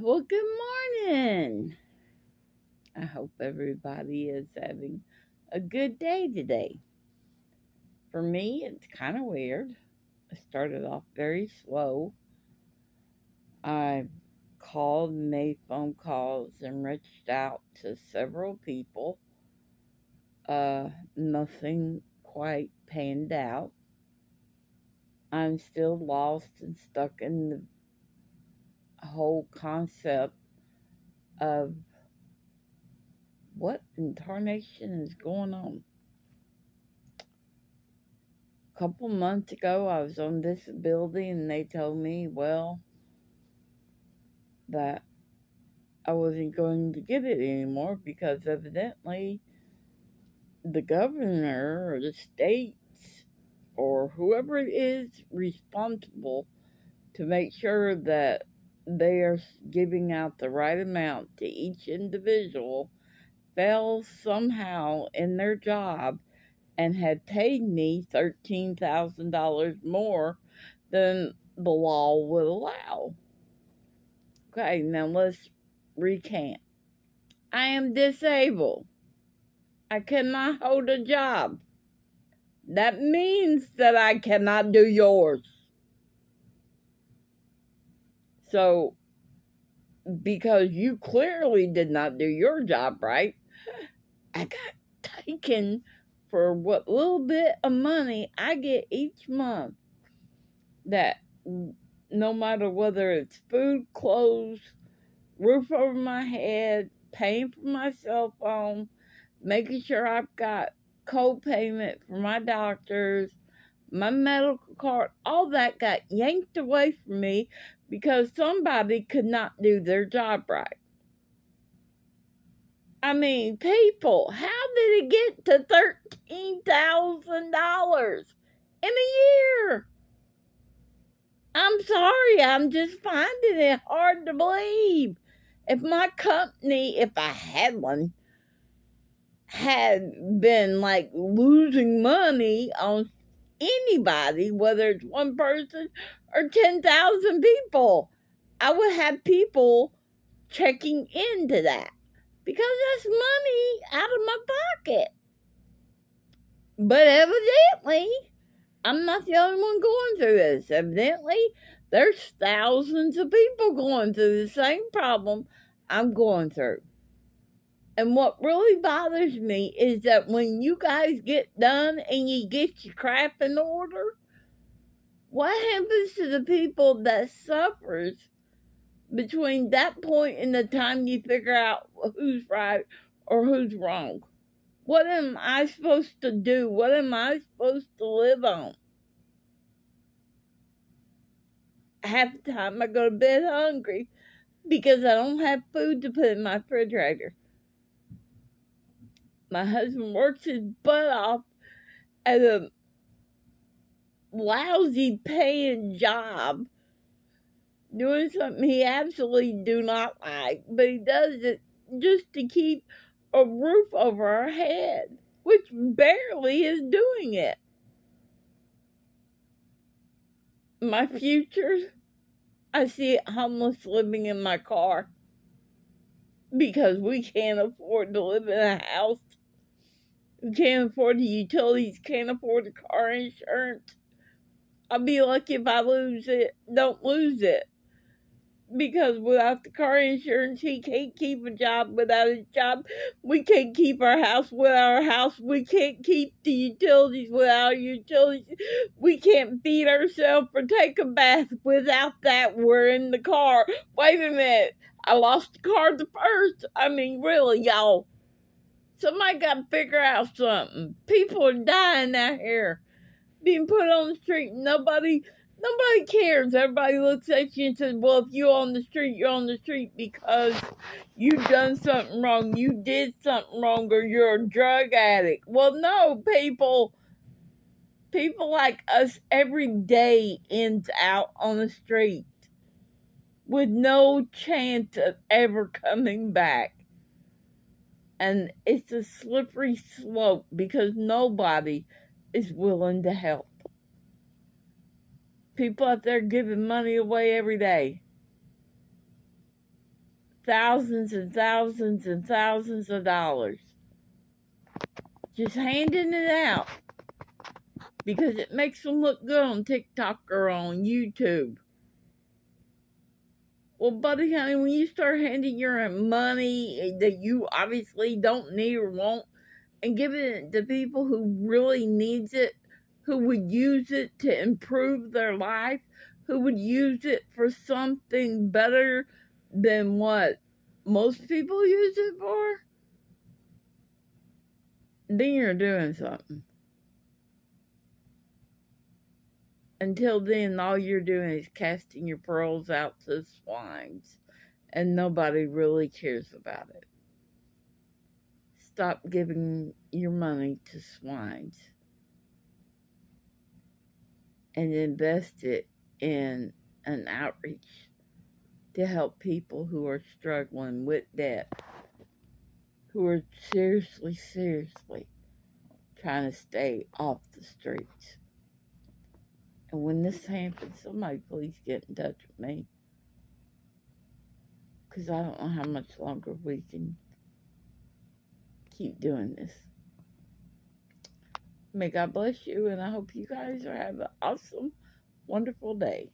Well, good morning. I hope everybody is having a good day today. For me, it's kind of weird. I started off very slow. I called, made phone calls, and reached out to several people. Nothing quite panned out. I'm still lost and stuck in the whole concept of what in tarnation is going on. Couple months ago, I was on disability, and they told me, well, that I wasn't going to get it anymore because evidently the governor or the states or whoever it is responsible to make sure that they are giving out the right amount to each individual fell somehow in their job and had paid me $13,000 more than the law would allow. Okay, now let's recant. I am disabled. I cannot hold a job. That means that I cannot do yours. So, because you clearly did not do your job right, I got taken for what little bit of money I get each month. That no matter whether it's food, clothes, roof over my head, paying for my cell phone, making sure I've got co-payment for my doctors, my medical card, all that got yanked away from me because somebody could not do their job right. I mean, people, how did it get to $13,000 in a year? I'm sorry, I'm just finding it hard to believe. If my company, if I had one, had been like losing money on anybody, whether it's one person or 10,000 people, I would have people checking into that because that's money out of my pocket. But evidently, I'm not the only one going through this. Evidently, there's thousands of people going through the same problem I'm going through. And what really bothers me is that when you guys get done and you get your crap in order, what happens to the people that suffers between that point and the time you figure out who's right or who's wrong? What am I supposed to do? What am I supposed to live on? Half the time I go to bed hungry because I don't have food to put in my refrigerator. My husband works his butt off at a lousy paying job doing something he absolutely do not like, but he does it just to keep a roof over our head, which barely is doing it. My future, I see it homeless living in my car because we can't afford to live in a house. We can't afford the utilities, can't afford the car insurance. I'll be lucky if I don't lose it. Because without the car insurance, he can't keep a job. Without his job, we can't keep our house. Without our house, we can't keep the utilities. Without utilities, we can't feed ourselves or take a bath. Without that, we're in the car. Wait a minute. I lost the car the first. I mean, really, y'all. Somebody got to figure out something. People are dying out here, being put on the street. Nobody cares. Everybody looks at you and says, well, if you're on the street, you're on the street because you've done something wrong. You did something wrong or you're a drug addict. Well, no, people like us every day ends out on the street with no chance of ever coming back. And it's a slippery slope because nobody is willing to help. People out there giving money away every day. thousands and thousands and thousands of dollars. Just handing it out because it makes them look good on TikTok or on YouTube. Well, buddy, honey, when you start handing your money that you obviously don't need or want and giving it to people who really needs it, who would use it to improve their life, who would use it for something better than what most people use it for, then you're doing something. Until then, all you're doing is casting your pearls out to swines, and nobody really cares about it. Stop giving your money to swines and invest it in an outreach to help people who are struggling with debt, who are seriously trying to stay off the streets. And when this happens, somebody please get in touch with me, because I don't know how much longer we can keep doing this. May God bless you, and I hope you guys are having an awesome, wonderful day.